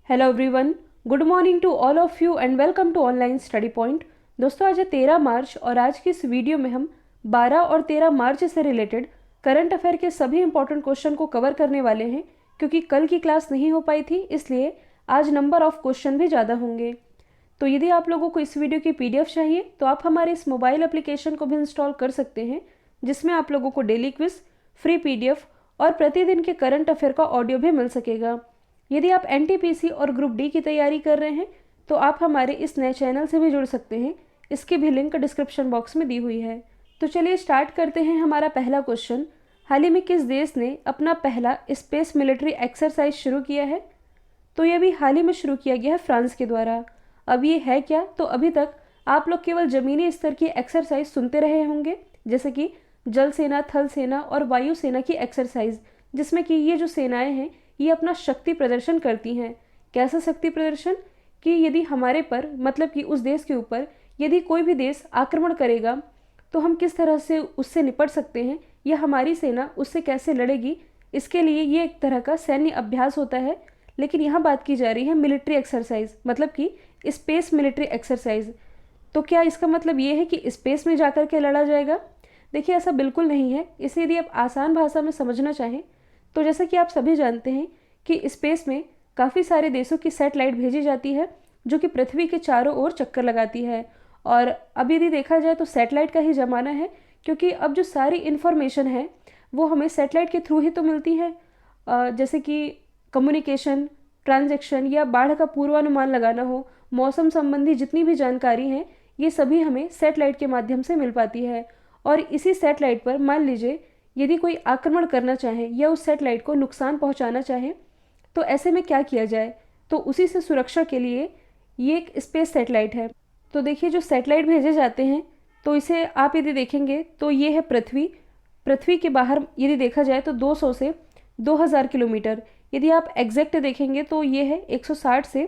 Hello everyone, good morning to all of you and welcome to online study point. दोस्तों, आज है 13 मार्च और आज की इस वीडियो में हम 12 और 13 मार्च से रिलेटेड करंट अफेयर के सभी इंपॉर्टेंट क्वेश्चन को कवर करने वाले हैं। क्योंकि कल की क्लास नहीं हो पाई थी, इसलिए आज नंबर ऑफ क्वेश्चन भी ज़्यादा होंगे। तो यदि आप लोगों को इस वीडियो की PDF चाहिए तो आप हमारे इस मोबाइल एप्लीकेशन को भी इंस्टॉल कर सकते हैं, जिसमें आप लोगों को डेली क्विज, फ्री PDF और प्रतिदिन के करंट अफेयर का ऑडियो भी मिल सकेगा। यदि आप NTPC और ग्रुप डी की तैयारी कर रहे हैं तो आप हमारे इस नए चैनल से भी जुड़ सकते हैं। इसकी भी लिंक डिस्क्रिप्शन बॉक्स में दी हुई है। तो चलिए स्टार्ट करते हैं। हमारा पहला क्वेश्चन, हाल ही में किस देश ने अपना पहला स्पेस मिलिट्री एक्सरसाइज शुरू किया है? तो यह भी हाल ही में शुरू किया गया है फ्रांस के द्वारा। अब ये है क्या? तो अभी तक आप लोग केवल ज़मीनी स्तर की एक्सरसाइज सुनते रहे होंगे, जैसे कि जल सेना, थल सेना और वायु सेना की एक्सरसाइज, जिसमें कि ये जो सेनाएं हैं ये अपना शक्ति प्रदर्शन करती हैं। कैसा शक्ति प्रदर्शन? कि यदि हमारे पर, मतलब कि उस देश के ऊपर यदि कोई भी देश आक्रमण करेगा तो हम किस तरह से उससे निपट सकते हैं, या हमारी सेना उससे कैसे लड़ेगी। इसके लिए ये एक तरह का सैन्य अभ्यास होता है। लेकिन यहाँ बात की जा रही है मिलिट्री एक्सरसाइज, मतलब कि स्पेस मिलिट्री एक्सरसाइज। तो क्या इसका मतलब ये है कि स्पेस में जाकर के लड़ा जाएगा? देखिए, ऐसा बिल्कुल नहीं है। इसे यदि आप आसान भाषा में समझना चाहें तो जैसा कि आप सभी जानते हैं कि स्पेस में काफ़ी सारे देशों की सैटेलाइट भेजी जाती है, जो कि पृथ्वी के चारों ओर चक्कर लगाती है। और अब यदि देखा जाए तो सैटेलाइट का ही ज़माना है, क्योंकि अब जो सारी इन्फॉर्मेशन है वो हमें सैटेलाइट के थ्रू ही तो मिलती है। जैसे कि कम्युनिकेशन, ट्रांजैक्शन या बाढ़ का पूर्वानुमान लगाना हो, मौसम संबंधी जितनी भी जानकारी है, ये सभी हमें सैटेलाइट के माध्यम से मिल पाती है। और इसी सैटेलाइट पर मान लीजिए यदि कोई आक्रमण करना चाहे या उस सैटेलाइट को नुकसान पहुंचाना चाहे, तो ऐसे में क्या किया जाए? तो उसी से सुरक्षा के लिए ये एक स्पेस सैटेलाइट है। तो देखिए, जो सैटेलाइट भेजे जाते हैं तो इसे आप यदि देखेंगे तो ये है पृथ्वी। पृथ्वी के बाहर यदि देखा जाए तो 200 से 2000 किलोमीटर। यदि आप एग्जैक्ट देखेंगे तो ये है 160 से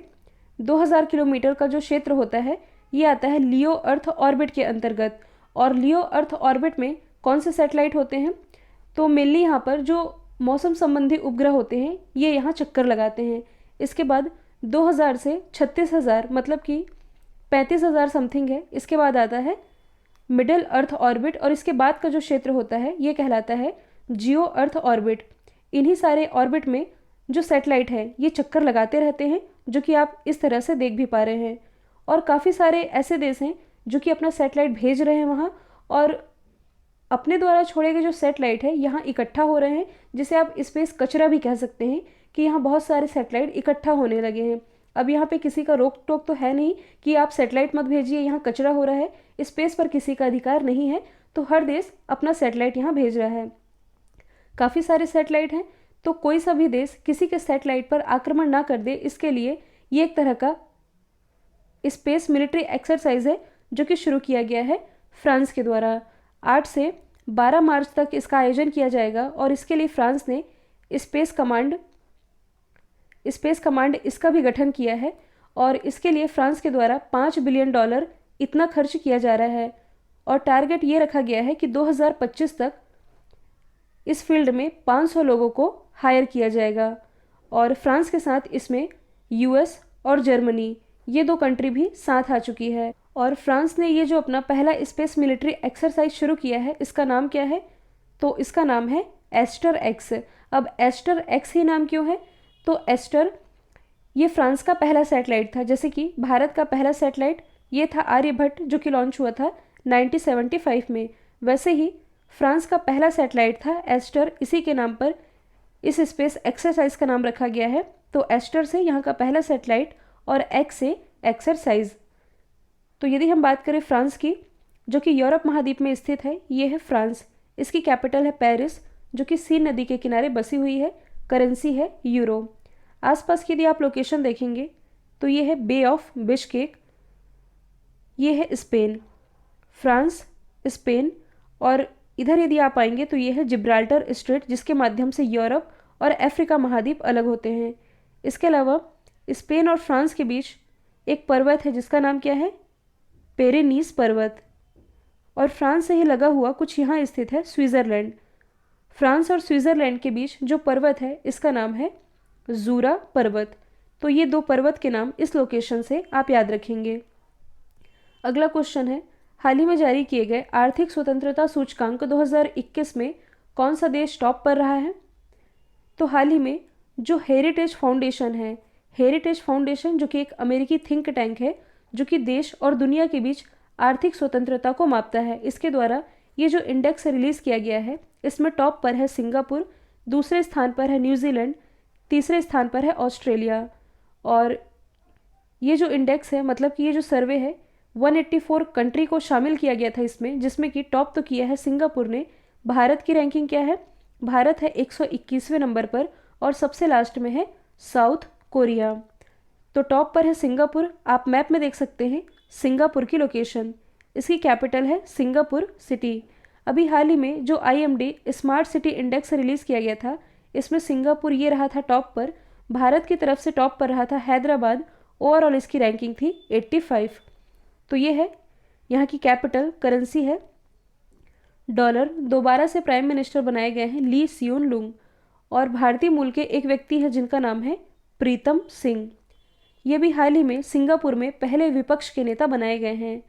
2000 किलोमीटर का जो क्षेत्र होता है ये आता है लियो अर्थ ऑर्बिट के अंतर्गत। और लियो अर्थ ऑर्बिट में कौन से सैटेलाइट होते हैं? तो मेनली यहाँ पर जो मौसम संबंधी उपग्रह होते हैं ये यहाँ चक्कर लगाते हैं। इसके बाद 2000 से 36,000, मतलब कि 35,000 समथिंग है। इसके बाद आता है मिडल अर्थ ऑर्बिट, और इसके बाद का जो क्षेत्र होता है ये कहलाता है जियो अर्थ ऑर्बिट। इन्हीं सारे ऑर्बिट में जो सैटेलाइट है ये चक्कर लगाते रहते हैं, जो कि आप इस तरह से देख भी पा रहे हैं। और काफ़ी सारे ऐसे देश हैं जो कि अपना सैटेलाइट भेज रहे हैं वहाँ, और अपने द्वारा छोड़े गए जो सैटेलाइट है यहाँ इकट्ठा हो रहे हैं, जिसे आप स्पेस कचरा भी कह सकते हैं। कि यहाँ बहुत सारे सैटेलाइट इकट्ठा होने लगे हैं। अब यहाँ पे किसी का रोक टोक तो है नहीं कि आप सैटेलाइट मत भेजिए, यहाँ कचरा हो रहा है, स्पेस पर किसी का अधिकार नहीं है। तो हर देश अपना सैटेलाइट यहाँ भेज रहा है। काफ़ी सारे सैटेलाइट हैं, तो कोई सा भी देश किसी के सैटेलाइट पर आक्रमण ना कर दे, इसके लिए ये एक तरह का स्पेस मिलिट्री एक्सरसाइज है, जो कि शुरू किया गया है फ्रांस के द्वारा। 8 से 12 मार्च तक इसका आयोजन किया जाएगा, और इसके लिए फ्रांस ने स्पेस कमांड इसका भी गठन किया है। और इसके लिए फ्रांस के द्वारा $5 बिलियन इतना खर्च किया जा रहा है। और टारगेट ये रखा गया है कि 2025 तक इस फील्ड में 500 लोगों को हायर किया जाएगा। और फ्रांस के साथ इसमें US और जर्मनी, ये 2 कंट्री भी साथ आ चुकी है। और फ्रांस ने ये जो अपना पहला स्पेस मिलिट्री एक्सरसाइज शुरू किया है, इसका नाम क्या है? तो इसका नाम है एस्टर एक्स। अब एस्टर एक्स ही नाम क्यों है? तो एस्टर ये फ्रांस का पहला सैटेलाइट था। जैसे कि भारत का पहला सैटेलाइट ये था आर्यभट्ट, जो कि लॉन्च हुआ था 1975 में। वैसे ही फ्रांस का पहला सैटेलाइट था एस्टर, इसी के नाम पर इस स्पेस एक्सरसाइज का नाम रखा गया है। तो एस्टर से यहाँ का पहला सैटेलाइट, और एक्स से एक्सरसाइज। तो यदि हम बात करें फ्रांस की, जो कि यूरोप महाद्वीप में स्थित है, ये है फ्रांस। इसकी कैपिटल है पेरिस, जो कि सीन नदी के किनारे बसी हुई है। करेंसी है यूरो। आसपास की यदि आप लोकेशन देखेंगे तो ये है बे ऑफ बिश्केक, ये है स्पेन। फ्रांस, स्पेन, और इधर यदि आप आएंगे तो ये है जिब्राल्टर स्ट्रेट, जिसके माध्यम से यूरोप और अफ्रीका महाद्वीप अलग होते हैं। इसके अलावा स्पेन और फ्रांस के बीच एक पर्वत है जिसका नाम क्या है? पेरेनीस पर्वत। और फ्रांस से ही लगा हुआ कुछ यहाँ स्थित है स्विट्ज़रलैंड। फ्रांस और स्विट्ज़रलैंड के बीच जो पर्वत है इसका नाम है जूरा पर्वत। तो ये 2 पर्वत के नाम इस लोकेशन से आप याद रखेंगे। अगला क्वेश्चन है, हाल ही में जारी किए गए आर्थिक स्वतंत्रता सूचकांक 2021 में कौन सा देश टॉप पर रहा है? तो हाल ही में जो हेरिटेज फाउंडेशन है, हेरिटेज फाउंडेशन जो कि एक अमेरिकी थिंक टैंक है जो कि देश और दुनिया के बीच आर्थिक स्वतंत्रता को मापता है, इसके द्वारा ये जो इंडेक्स रिलीज़ किया गया है इसमें टॉप पर है सिंगापुर, दूसरे स्थान पर है न्यूजीलैंड, तीसरे स्थान पर है ऑस्ट्रेलिया। और ये जो इंडेक्स है, मतलब कि ये जो सर्वे है, 184 कंट्री को शामिल किया गया था इसमें, जिसमें कि टॉप तो किया है सिंगापुर ने। भारत की रैंकिंग क्या है? भारत है 121वें नंबर पर और सबसे लास्ट में है साउथ कोरिया। तो टॉप पर है सिंगापुर, आप मैप में देख सकते हैं सिंगापुर की लोकेशन। इसकी कैपिटल है सिंगापुर सिटी। अभी हाल ही में जो IMD smart city index release किया गया था, इसमें सिंगापुर ये रहा था टॉप पर। भारत की तरफ से टॉप पर रहा था हैदराबाद। ओवरऑल इसकी रैंकिंग थी 85। तो ये है यहाँ की कैपिटल। करेंसी है डॉलर। दोबारा से प्राइम मिनिस्टर बनाए गए हैं ली सियोन लुंग और भारतीय मूल के एक व्यक्ति है जिनका नाम है प्रीतम सिंह। ये भी हाल ही में सिंगापुर में पहले विपक्ष के नेता बनाए गए हैं।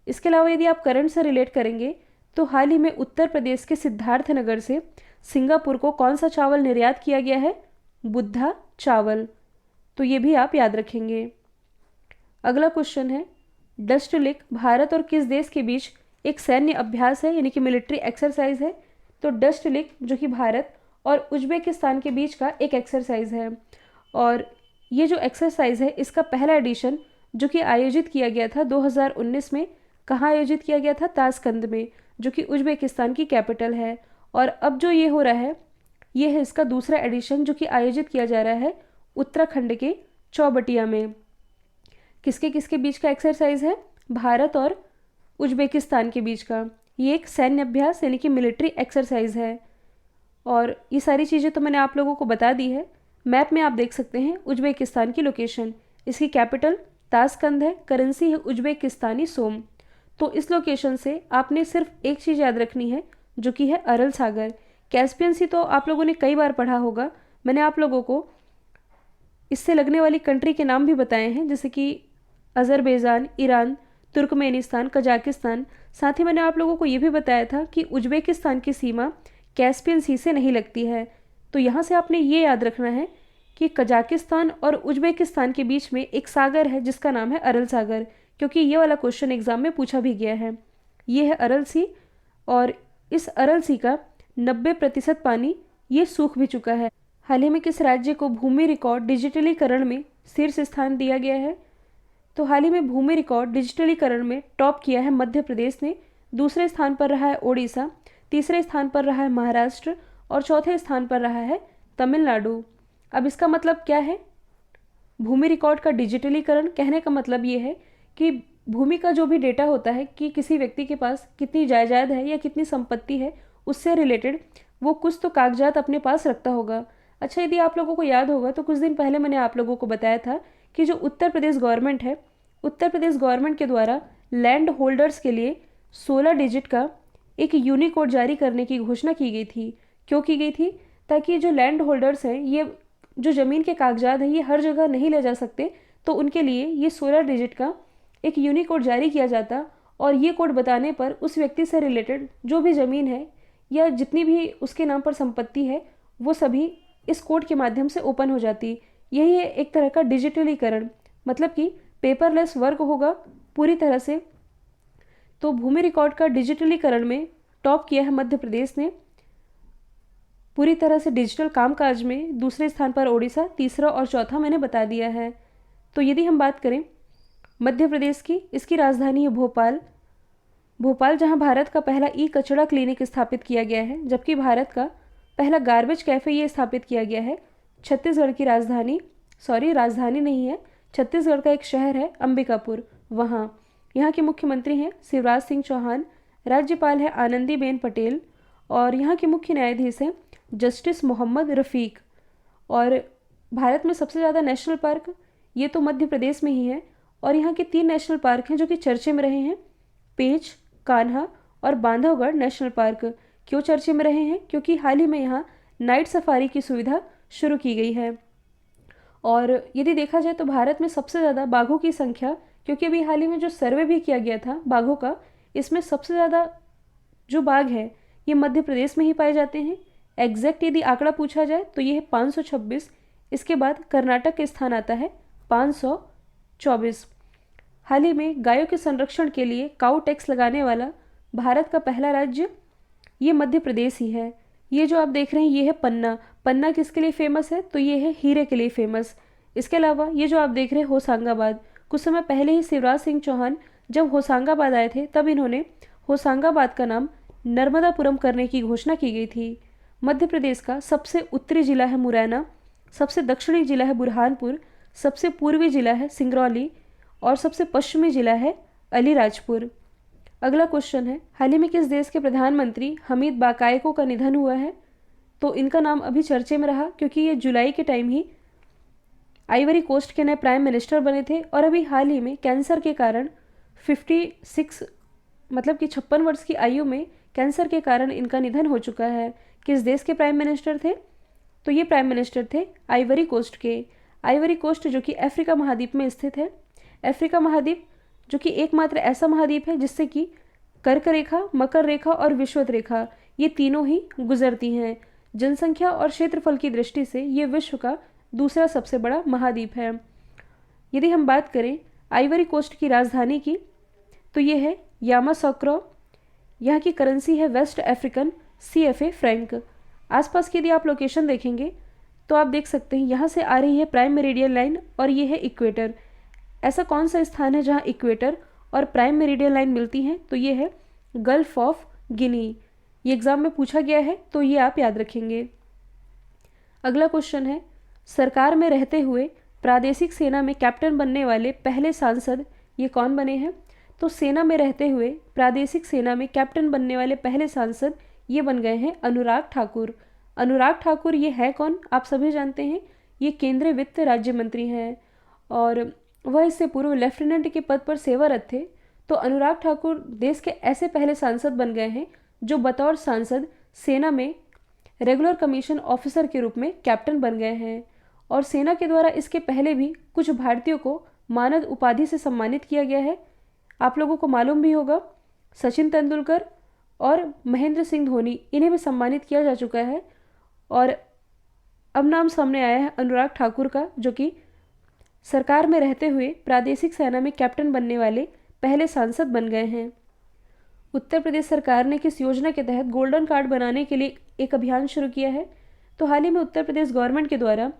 इसके अलावा यदि आप करंट से रिलेट करेंगे तो हाल ही में उत्तर प्रदेश के सिद्धार्थनगर से सिंगापुर को कौन सा चावल निर्यात किया गया है? बुद्धा चावल। तो ये भी आप याद रखेंगे। अगला क्वेश्चन है, डस्ट लेक भारत और किस देश के बीच एक सैन्य अभ्यास है, यानी कि मिलिट्री एक्सरसाइज है? तो डस्ट लेक जो कि भारत और उज्बेकिस्तान के बीच का एक एक्सरसाइज है और ये जो एक्सरसाइज है इसका पहला एडिशन जो कि आयोजित किया गया था 2019 में। कहाँ आयोजित किया गया था? ताशकंद में, जो कि उज्बेकिस्तान की कैपिटल है। और अब जो ये हो रहा है ये है इसका दूसरा एडिशन जो कि आयोजित किया जा रहा है उत्तराखंड के चौबटिया में। किसके किसके बीच का एक्सरसाइज है? भारत और उज्बेकिस्तान के बीच का। ये एक सैन्य अभ्यास यानी कि मिलिट्री एक्सरसाइज है। और ये सारी चीज़ें तो मैंने आप लोगों को बता दी है। मैप में आप देख सकते हैं उज्बेकिस्तान की लोकेशन। इसकी कैपिटल ताशकंद है, करेंसी है उज्बेकिस्तानी सोम। तो इस लोकेशन से आपने सिर्फ एक चीज़ याद रखनी है जो कि है अरल सागर। कैस्पियन सी तो आप लोगों ने कई बार पढ़ा होगा। मैंने आप लोगों को इससे लगने वाली कंट्री के नाम भी बताए हैं, जैसे कि अज़रबैजान, ईरान, तुर्कमेनिस्तान, कजाकिस्तान। साथ ही मैंने आप लोगों को ये भी बताया था कि उज्बेकिस्तान की सीमा कैस्पियन सी से नहीं लगती है। तो यहाँ से आपने ये याद रखना है कि कजाकिस्तान और उज्बेकिस्तान के बीच में एक सागर है जिसका नाम है अरल सागर, क्योंकि ये वाला क्वेश्चन एग्जाम में पूछा भी गया है। ये है अरल सी और इस अरल सी का 90% पानी ये सूख भी चुका है। हाल ही में किस राज्य को भूमि रिकॉर्ड डिजिटलीकरण में शीर्ष स्थान दिया गया है? तो हाल ही में भूमि रिकॉर्ड डिजिटलीकरण में टॉप किया है मध्य प्रदेश ने, दूसरे स्थान पर रहा है ओडिशा, तीसरे स्थान पर रहा है महाराष्ट्र और चौथे स्थान पर रहा है तमिलनाडु। अब इसका मतलब क्या है? भूमि रिकॉर्ड का डिजिटलीकरण कहने का मतलब ये है कि भूमि का जो भी डेटा होता है कि किसी व्यक्ति के पास कितनी जायदाद है या कितनी संपत्ति है, उससे रिलेटेड वो कुछ तो कागजात अपने पास रखता होगा। अच्छा, यदि आप लोगों को याद होगा तो कुछ दिन पहले मैंने आप लोगों को बताया था कि जो उत्तर प्रदेश गवर्नमेंट है, उत्तर प्रदेश गवर्नमेंट के द्वारा लैंड होल्डर्स के लिए 16 डिजिट का एक यूनिकोड जारी करने की घोषणा की गई थी। क्यों की गई थी? ताकि जो लैंड होल्डर्स हैं, ये जो ज़मीन के कागजात हैं ये हर जगह नहीं ले जा सकते, तो उनके लिए ये 16 डिजिट का एक यूनिकोड जारी किया जाता और ये कोड बताने पर उस व्यक्ति से रिलेटेड जो भी ज़मीन है या जितनी भी उसके नाम पर संपत्ति है वो सभी इस कोड के माध्यम से ओपन हो जाती। यही है एक तरह का डिजिटलीकरण, मतलब कि पेपरलेस वर्क होगा पूरी तरह से। तो भूमि रिकॉर्ड का डिजिटलीकरण में टॉप किया है मध्य प्रदेश ने पूरी तरह से डिजिटल कामकाज में। दूसरे स्थान पर ओडिशा, तीसरा और चौथा मैंने बता दिया है। तो यदि हम बात करें मध्य प्रदेश की, इसकी राजधानी है भोपाल। भोपाल जहां भारत का पहला ई कचरा क्लिनिक स्थापित किया गया है, जबकि भारत का पहला गार्बेज कैफ़े ये स्थापित किया गया है। छत्तीसगढ़ की राजधानी नहीं है, छत्तीसगढ़ का एक शहर है अंबिकापुर, वहाँ। यहाँ के मुख्यमंत्री हैं शिवराज सिंह चौहान, राज्यपाल है आनंदीबेन पटेल और यहाँ के मुख्य न्यायाधीश हैं जस्टिस मोहम्मद रफ़ीक। और भारत में सबसे ज़्यादा नेशनल पार्क ये तो मध्य प्रदेश में ही है और यहाँ के 3 नेशनल पार्क हैं जो कि चर्चे में रहे हैं, पेंच, कान्हा और बांधवगढ़ नेशनल पार्क। क्यों चर्चे में रहे हैं? क्योंकि हाल ही में यहाँ नाइट सफारी की सुविधा शुरू की गई है। और यदि देखा जाए तो भारत में सबसे ज़्यादा बाघों की संख्या, क्योंकि अभी हाल ही में जो सर्वे भी किया गया था बाघों का, इसमें सबसे ज़्यादा जो बाघ है ये मध्य प्रदेश में ही पाए जाते हैं। एग्जैक्ट यदि आंकड़ा पूछा जाए तो ये है 526। इसके बाद कर्नाटक का स्थान आता है 524। हाल ही में गायों के संरक्षण के लिए काऊ टैक्स लगाने वाला भारत का पहला राज्य ये मध्य प्रदेश ही है। ये जो आप देख रहे हैं ये है पन्ना। पन्ना किसके लिए फेमस है? तो ये है हीरे के लिए फेमस। इसके अलावा ये जो आप देख रहे हैं होशंगाबाद, कुछ समय पहले ही शिवराज सिंह चौहान जब होशंगाबाद आए थे तब इन्होंने होशंगाबाद का नाम नर्मदापुरम करने की घोषणा की गई थी। मध्य प्रदेश का सबसे उत्तरी जिला है मुरैना, सबसे दक्षिणी जिला है बुरहानपुर, सबसे पूर्वी जिला है सिंगरौली और सबसे पश्चिमी जिला है अलीराजपुर। अगला क्वेश्चन है, हाल ही में किस देश के प्रधानमंत्री हमीद बाकायको का निधन हुआ है? तो इनका नाम अभी चर्चे में रहा क्योंकि ये जुलाई के टाइम ही आइवरी कोस्ट के नए प्राइम मिनिस्टर बने थे और अभी हाल ही में कैंसर के कारण 56 मतलब कि 56 वर्ष की आयु में कैंसर के कारण इनका निधन हो चुका है। किस देश के प्राइम मिनिस्टर थे? तो ये प्राइम मिनिस्टर थे आइवरी कोस्ट के। आइवरी कोस्ट जो कि अफ्रीका महाद्वीप में स्थित है। अफ्रीका महाद्वीप जो कि एकमात्र ऐसा महाद्वीप है जिससे कि कर्क रेखा, मकर रेखा और विषुवत रेखा ये तीनों ही गुजरती हैं। जनसंख्या और क्षेत्रफल की दृष्टि से ये विश्व का दूसरा सबसे बड़ा महाद्वीप है। यदि हम बात करें आइवरी कोस्ट की राजधानी की तो ये है यामासोक्रो। यहाँ की करेंसी है वेस्ट अफ्रीकन CFA फ्रैंक। आसपास की यदि आप लोकेशन देखेंगे तो आप देख सकते हैं यहाँ से आ रही है प्राइम मेरिडियन लाइन और ये है इक्वेटर। ऐसा कौन सा स्थान है जहाँ इक्वेटर और प्राइम मेरिडियन लाइन मिलती हैं? तो ये है गल्फ ऑफ गिनी। ये एग्जाम में पूछा गया है तो ये आप याद रखेंगे। अगला क्वेश्चन है, सरकार में रहते हुए प्रादेशिक सेना में कैप्टन बनने वाले पहले सांसद ये कौन बने हैं? तो सेना में रहते हुए प्रादेशिक सेना में कैप्टन बनने वाले पहले सांसद ये बन गए हैं अनुराग ठाकुर। अनुराग ठाकुर ये है कौन? आप सभी जानते हैं, ये केंद्रीय वित्त राज्य मंत्री हैं और वह इससे पूर्व लेफ्टिनेंट के पद पर सेवारत थे। तो अनुराग ठाकुर देश के ऐसे पहले सांसद बन गए हैं जो बतौर सांसद सेना में रेगुलर कमीशन ऑफिसर के रूप में कैप्टन बन गए हैं। और सेना के द्वारा इसके पहले भी कुछ भारतीयों को मानद उपाधि से सम्मानित किया गया है। आप लोगों को मालूम भी होगा, सचिन तेंदुलकर और महेंद्र सिंह धोनी इन्हें भी सम्मानित किया जा चुका है। और अब नाम सामने आया है अनुराग ठाकुर का, जो कि सरकार में रहते हुए प्रादेशिक सेना में कैप्टन बनने वाले पहले सांसद बन गए हैं। उत्तर प्रदेश सरकार ने किस योजना के तहत गोल्डन कार्ड बनाने के लिए एक अभियान शुरू किया है? तो हाल ही में उत्तर प्रदेश गवर्नमेंट के द्वारा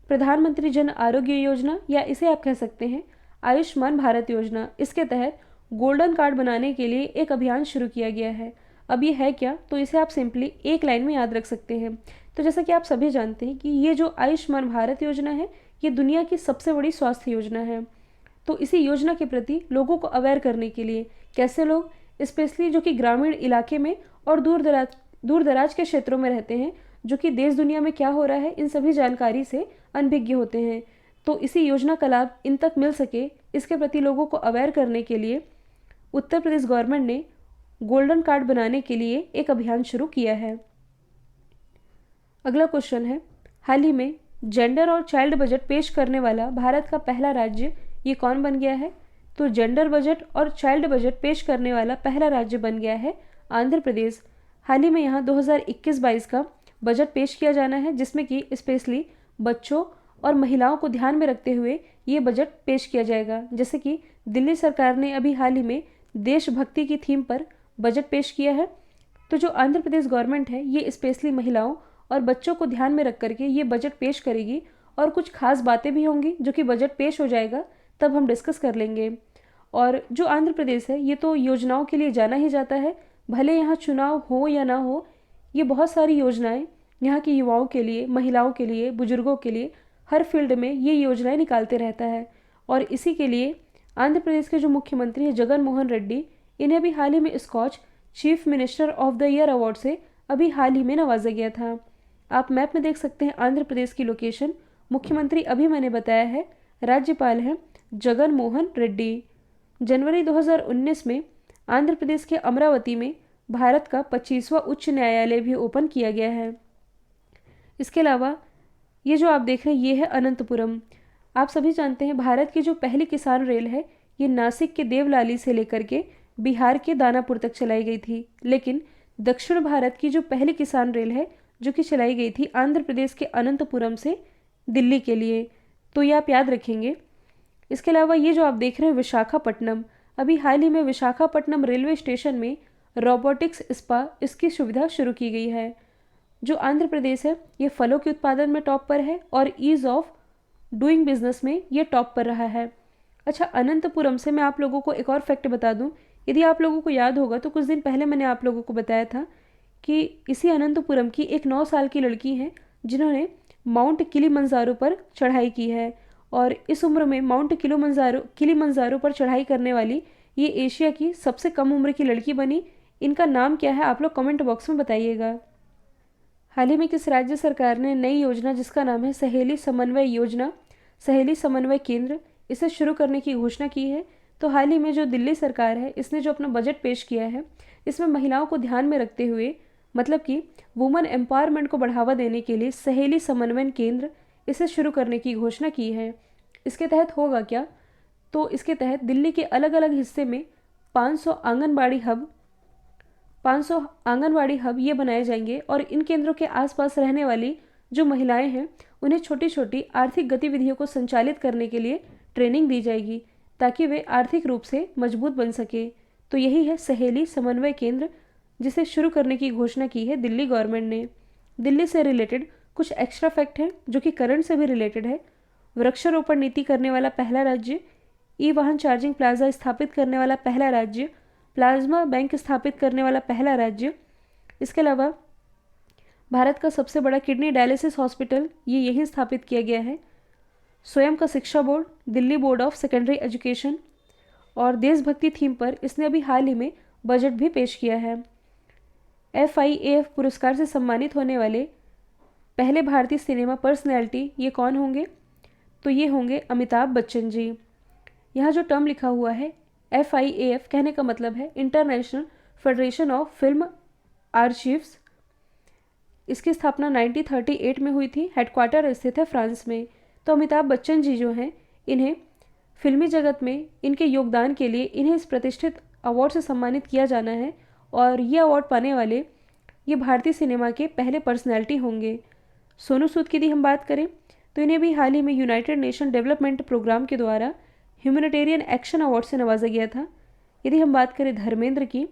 प्रधानमंत्री जन आरोग्य योजना या इसे आप कह सकते हैं आयुष्मान भारत योजना, इसके तहत गोल्डन कार्ड बनाने के लिए एक अभियान शुरू किया गया है। अब ये है क्या? तो इसे आप सिंपली एक लाइन में याद रख सकते हैं। तो जैसा कि आप सभी जानते हैं कि ये जो आयुष्मान भारत योजना है ये दुनिया की सबसे बड़ी स्वास्थ्य योजना है। तो इसी योजना के प्रति लोगों को अवेयर करने के लिए कैसे लोग स्पेशली जो कि ग्रामीण इलाके में और दूर दराज के क्षेत्रों में रहते हैं, जो कि देश दुनिया में क्या हो रहा है इन सभी जानकारी से अनभिज्ञ होते हैं, तो इसी योजना का लाभ इन तक मिल सके इसके प्रति लोगों को अवेयर करने के लिए उत्तर प्रदेश गवर्नमेंट ने गोल्डन कार्ड बनाने के लिए एक अभियान शुरू किया है। अगला क्वेश्चन है, हाल ही में जेंडर और चाइल्ड बजट पेश करने वाला भारत का पहला राज्य ये कौन बन गया है? तो जेंडर बजट और चाइल्ड बजट पेश करने वाला पहला राज्य बन गया है आंध्र प्रदेश। हाल ही में यहाँ 2021-22 का बजट पेश किया जाना है, जिसमें कि स्पेशली बच्चों और महिलाओं को ध्यान में रखते हुए ये बजट पेश किया जाएगा। जैसे कि दिल्ली सरकार ने अभी हाल ही में देशभक्ति की थीम पर बजट पेश किया है, तो जो आंध्र प्रदेश गवर्नमेंट है ये स्पेशली महिलाओं और बच्चों को ध्यान में रख करके ये बजट पेश करेगी और कुछ खास बातें भी होंगी जो कि बजट पेश हो जाएगा तब हम डिस्कस कर लेंगे। और जो आंध्र प्रदेश है ये तो योजनाओं के लिए जाना ही जाता है, भले यहाँ चुनाव हो या ना हो, ये बहुत सारी योजनाएं यहाँ के युवाओं के लिए, महिलाओं के लिए, बुजुर्गों के लिए हर फील्ड में ये योजनाएं निकालते रहता है। और इसी के लिए आंध्र प्रदेश के जो मुख्यमंत्री हैं जगन मोहन रेड्डी, इन्हें भी हाल ही में Skoch chief minister of the year award से अभी हाल ही में नवाजा गया था। आप मैप में देख सकते हैं आंध्र प्रदेश की लोकेशन। मुख्यमंत्री अभी मैंने बताया है, राज्यपाल हैं जगन मोहन रेड्डी। जनवरी 2019 में आंध्र प्रदेश के अमरावती में भारत का 25वां उच्च न्यायालय भी ओपन किया गया है। इसके अलावा ये जो आप देख रहे हैं ये है अनंतपुरम। आप सभी जानते हैं भारत की जो पहली किसान रेल है ये नासिक के देवलाली से लेकर के बिहार के दानापुर तक चलाई गई थी। लेकिन दक्षिण भारत की जो पहली किसान रेल है जो कि चलाई गई थी आंध्र प्रदेश के अनंतपुरम से दिल्ली के लिए, तो ये आप याद रखेंगे। इसके अलावा ये जो आप देख रहे हैं विशाखापट्टनम, अभी हाल ही में विशाखापट्टनम रेलवे स्टेशन में रोबोटिक्स स्पा इसकी सुविधा शुरू की गई है। जो आंध्र प्रदेश है ये फलों के उत्पादन में टॉप पर है और ईज़ ऑफ डूइंग बिजनेस में ये टॉप पर रहा है। अच्छा, अनंतपुरम से मैं आप लोगों को एक और फैक्ट बता दूं। यदि आप लोगों को याद होगा तो कुछ दिन पहले मैंने आप लोगों को बताया था कि इसी अनंतपुरम की एक 9 साल की लड़की है जिन्होंने माउंट किलिमंजारो पर चढ़ाई की है, और इस उम्र में माउंट किलिमंजारो पर चढ़ाई करने वाली ये एशिया की सबसे कम उम्र की लड़की बनी। इनका नाम क्या है आप लोग कमेंट बॉक्स में बताइएगा। हाल ही में किस राज्य सरकार ने नई योजना जिसका नाम है सहेली समन्वय योजना, सहेली समन्वय केंद्र, इसे शुरू करने की घोषणा की है? तो हाल ही में जो दिल्ली सरकार है इसने जो अपना बजट पेश किया है इसमें महिलाओं को ध्यान में रखते हुए, मतलब कि वुमेन एम्पावरमेंट को बढ़ावा देने के लिए सहेली समन्वय केंद्र इसे शुरू करने की घोषणा की है। इसके तहत होगा क्या? तो इसके तहत दिल्ली के अलग अलग हिस्से में 500 आंगनबाड़ी हब ये बनाए जाएंगे, और इन केंद्रों के आसपास रहने वाली जो महिलाएं हैं उन्हें छोटी छोटी आर्थिक गतिविधियों को संचालित करने के लिए ट्रेनिंग दी जाएगी ताकि वे आर्थिक रूप से मजबूत बन सके। तो यही है सहेली समन्वय केंद्र जिसे शुरू करने की घोषणा की है दिल्ली गवर्नमेंट ने। दिल्ली से रिलेटेड कुछ एक्स्ट्रा फैक्ट हैं जो कि करंट से भी रिलेटेड है। वृक्षारोपण नीति करने वाला पहला राज्य, ई वाहन चार्जिंग प्लाजा स्थापित करने वाला पहला राज्य, प्लाज्मा बैंक स्थापित करने वाला पहला राज्य। इसके अलावा भारत का सबसे बड़ा किडनी डायलिसिस हॉस्पिटल ये यहीं स्थापित किया गया है। स्वयं का शिक्षा board, Delhi board of secondary education, और देशभक्ति थीम पर इसने अभी हाल ही में बजट भी पेश किया है। FIAF पुरस्कार से सम्मानित होने वाले पहले भारतीय सिनेमा पर्सनैलिटी ये कौन होंगे? तो ये होंगे अमिताभ बच्चन जी। यहाँ जो टर्म लिखा हुआ है FIAF कहने का मतलब है इंटरनेशनल फेडरेशन ऑफ फिल्म आर्chives। इसकी स्थापना 1938 में हुई थी, हेडक्वार्टर स्थित है फ्रांस में। तो अमिताभ बच्चन जी जो हैं इन्हें फिल्मी जगत में इनके योगदान के लिए इन्हें इस प्रतिष्ठित अवार्ड से सम्मानित किया जाना है, और ये अवार्ड पाने वाले ये भारतीय सिनेमा के पहले पर्सनैलिटी होंगे। सोनू सूद की यदि हम बात करें तो इन्हें भी हाल ही में यूनाइटेड नेशन डेवलपमेंट प्रोग्राम के द्वारा ह्यूमैनिटेरियन एक्शन अवार्ड से नवाजा गया था। यदि हम बात करें धर्मेंद्र की,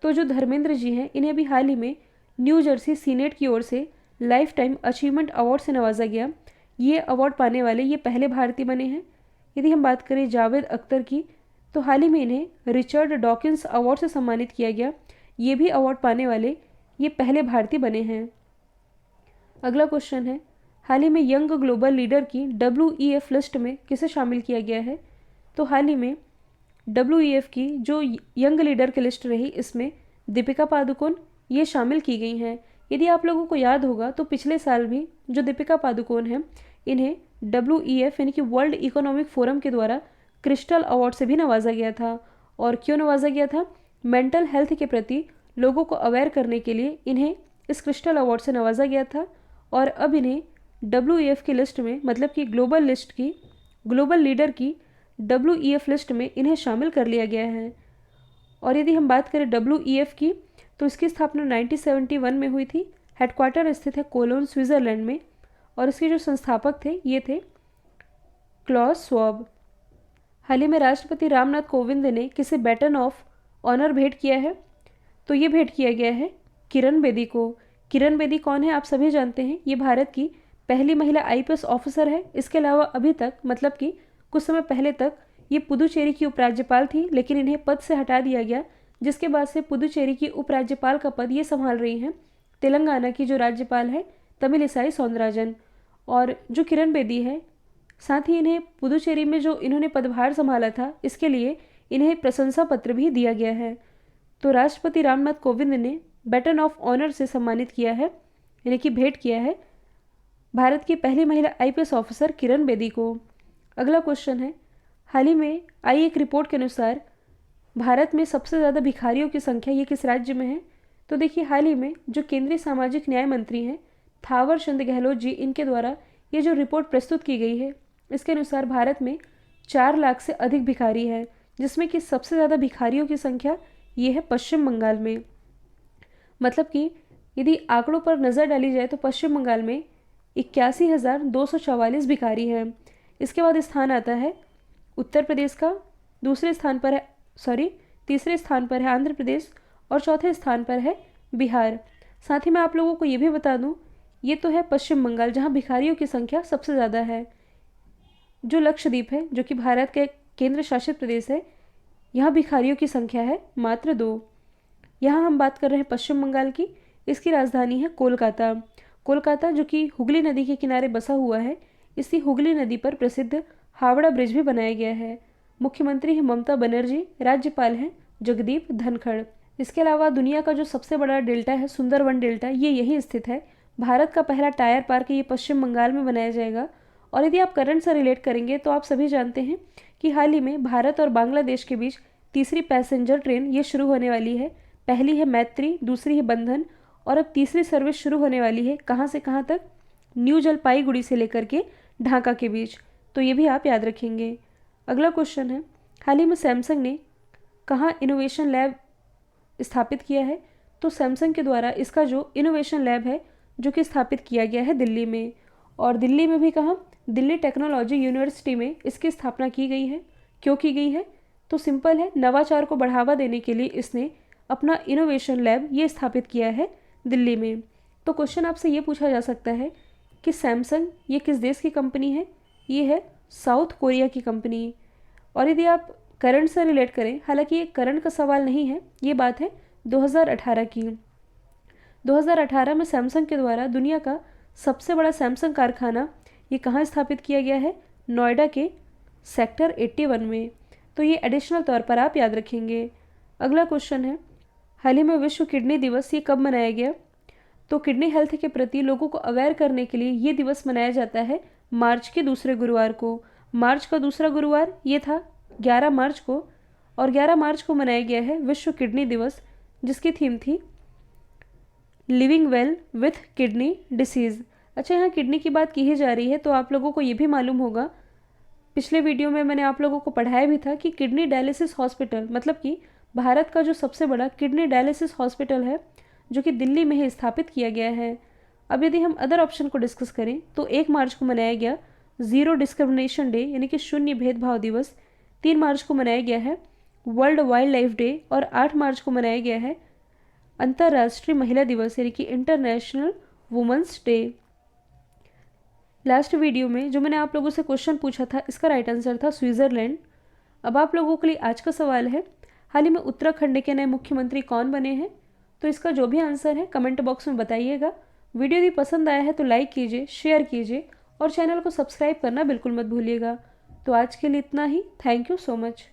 तो जो धर्मेंद्र जी हैं इन्हें भी हाल ही में न्यू जर्सी सीनेट की ओर से लाइफ टाइम अचीवमेंट अवार्ड से नवाजा गया। ये अवार्ड पाने वाले ये पहले भारतीय बने हैं। यदि हम बात करें जावेद अख्तर की, तो हाल ही में इन्हें रिचर्ड डॉकिंस अवार्ड से सम्मानित किया गया। ये भी अवार्ड पाने वाले ये पहले भारतीय बने हैं। अगला क्वेश्चन है, हाल ही में यंग ग्लोबल लीडर की WEF लिस्ट में किसे शामिल किया गया है? तो हाल ही में WEF की जो यंग लीडर की लिस्ट रही इसमें दीपिका पादुकोण ये शामिल की गई हैं। यदि आप लोगों को याद होगा तो पिछले साल भी जो दीपिका पादुकोण हैं इन्हें WEF यानी कि वर्ल्ड इकोनॉमिक फोरम के द्वारा क्रिस्टल अवार्ड से भी नवाजा गया था। और क्यों नवाजा गया था? मेंटल हेल्थ के प्रति लोगों को अवेयर करने के लिए इन्हें इस क्रिस्टल अवार्ड से नवाजा गया था, और अब इन्हें WEF की लिस्ट में, मतलब कि ग्लोबल लीडर की WEF लिस्ट में इन्हें शामिल कर लिया गया है। और यदि हम बात करें WEF की, तो इसकी स्थापना 1971 में हुई थी। हेडक्वार्टर स्थित है कोलोन स्विट्ज़रलैंड में, और इसके जो संस्थापक थे ये थे क्लॉस श्वाब। हाल ही में राष्ट्रपति रामनाथ कोविंद ने किसे बैटन ऑफ ऑनर भेंट किया है? तो ये भेंट किया गया है किरण बेदी को। किरण बेदी कौन है आप सभी जानते हैं, ये भारत की पहली महिला IPS ऑफिसर है। इसके अलावा अभी तक, मतलब कि कुछ समय पहले तक ये पुदुचेरी की उपराज्यपाल थी, लेकिन इन्हें पद से हटा दिया गया, जिसके बाद से पुदुचेरी की उपराज्यपाल का पद ये संभाल रही हैं तेलंगाना की जो राज्यपाल है तमिलिसाई सौंदराजन। और जो किरण बेदी है, साथ ही इन्हें पुदुचेरी में जो इन्होंने पदभार संभाला था इसके लिए इन्हें प्रशंसा पत्र भी दिया गया है। तो राष्ट्रपति रामनाथ कोविंद ने बैटन ऑफ ऑनर से सम्मानित किया है, यानी कि भेंट किया है भारत की पहली महिला IPS ऑफिसर किरण बेदी को। अगला क्वेश्चन है, हाल ही में आई एक रिपोर्ट के अनुसार भारत में सबसे ज़्यादा भिखारियों की संख्या ये किस राज्य में है? तो देखिए, हाल ही में जो केंद्रीय सामाजिक न्याय मंत्री हैं थावर चंद गहलोत जी, इनके द्वारा ये जो रिपोर्ट प्रस्तुत की गई है इसके अनुसार भारत में 4 लाख से अधिक भिखारी हैं, जिसमें कि सबसे ज़्यादा भिखारियों की संख्या ये है पश्चिम बंगाल में। मतलब कि यदि आंकड़ों पर नज़र डाली जाए तो पश्चिम बंगाल में 81,244 भिखारी हैं। इसके बाद स्थान आता है उत्तर प्रदेश का, तीसरे स्थान पर है आंध्र प्रदेश और चौथे स्थान पर है बिहार। साथ ही मैं आप लोगों को ये भी बता दूं, ये तो है पश्चिम बंगाल जहां भिखारियों की संख्या सबसे ज़्यादा है। जो लक्षद्वीप है, जो कि भारत के केंद्र शासित प्रदेश है, यहाँ भिखारियों की संख्या है मात्र 2। यहाँ हम बात कर रहे हैं पश्चिम बंगाल की। इसकी राजधानी है कोलकाता। कोलकाता जो कि हुगली नदी के किनारे बसा हुआ है, इसी हुगली नदी पर प्रसिद्ध हावड़ा ब्रिज भी बनाया गया है। मुख्यमंत्री है ममता बनर्जी, राज्यपाल हैं जगदीप धनखड़। इसके अलावा दुनिया का जो सबसे बड़ा डेल्टा है सुंदरवन डेल्टा, ये यहीं स्थित है। भारत का पहला टायर पार्क ये पश्चिम बंगाल में बनाया जाएगा। और यदि आप करंट से रिलेट करेंगे तो आप सभी जानते हैं कि हाल ही में भारत और बांग्लादेश के बीच तीसरी पैसेंजर ट्रेन ये शुरू होने वाली है। पहली है मैत्री, दूसरी है बंधन और अब तीसरी सर्विस शुरू होने वाली है। कहाँ से कहाँ तक? न्यू जलपाईगुड़ी से लेकर के ढाका के बीच। तो ये भी आप याद रखेंगे। अगला क्वेश्चन है, हाल ही में सैमसंग ने कहाँ इनोवेशन लैब स्थापित किया है? तो सैमसंग के द्वारा इसका जो इनोवेशन लैब है जो कि स्थापित किया गया है दिल्ली में। और दिल्ली में भी कहाँ? दिल्ली टेक्नोलॉजी यूनिवर्सिटी में इसकी स्थापना की गई है। क्यों की गई है? तो सिंपल है, नवाचार को बढ़ावा देने के लिए इसने अपना इनोवेशन लैब ये स्थापित किया है दिल्ली में। तो क्वेश्चन आपसे ये पूछा जा सकता है कि सैमसंग ये किस देश की कंपनी है? ये है साउथ कोरिया की कंपनी। और यदि आप करंट से रिलेट करें, हालांकि ये करंट का सवाल नहीं है, ये बात है 2018 की। 2018 में सैमसंग के द्वारा दुनिया का सबसे बड़ा सैमसंग कारखाना ये कहाँ स्थापित किया गया है? नोएडा के सेक्टर 81 में। तो ये एडिशनल तौर पर आप याद रखेंगे। अगला क्वेश्चन है, हाल ही में विश्व किडनी दिवस ये कब मनाया गया? तो किडनी हेल्थ के प्रति लोगों को अवेयर करने के लिए ये दिवस मनाया जाता है मार्च के दूसरे गुरुवार को। मार्च का दूसरा गुरुवार ये था 11 मार्च को, और 11 मार्च को मनाया गया है विश्व किडनी दिवस, जिसकी थीम थी living well with kidney disease. अच्छा, यहाँ किडनी की बात की ही जा रही है तो आप लोगों को ये भी मालूम होगा, पिछले वीडियो में मैंने आप लोगों को पढ़ाया भी था कि किडनी डायलिसिस हॉस्पिटल, मतलब कि भारत का जो सबसे बड़ा किडनी डायलिसिस हॉस्पिटल है जो कि दिल्ली में ही स्थापित किया गया है। अब यदि हम अदर ऑप्शन को डिस्कस करें तो 1 मार्च को मनाया गया ज़ीरो डिस्क्रिमिनेशन डे यानी कि शून्य भेदभाव दिवस। 3 मार्च को मनाया गया है वर्ल्ड वाइल्ड लाइफ डे और 8 मार्च को मनाया गया है अंतर्राष्ट्रीय महिला दिवस यानी कि international women's day. Last video में जो मैंने आप लोगों से क्वेश्चन पूछा था, इसका राइट आंसर था स्विट्ज़रलैंड। अब आप लोगों के लिए आज का सवाल है, हाल ही में उत्तराखंड के नए मुख्यमंत्री कौन बने हैं? तो इसका जो भी आंसर है कमेंट बॉक्स में बताइएगा। वीडियो यदि पसंद आया है तो लाइक कीजिए, शेयर कीजिए और चैनल को सब्सक्राइब करना बिल्कुल मत भूलिएगा। तो आज के लिए इतना ही। Thank you so much.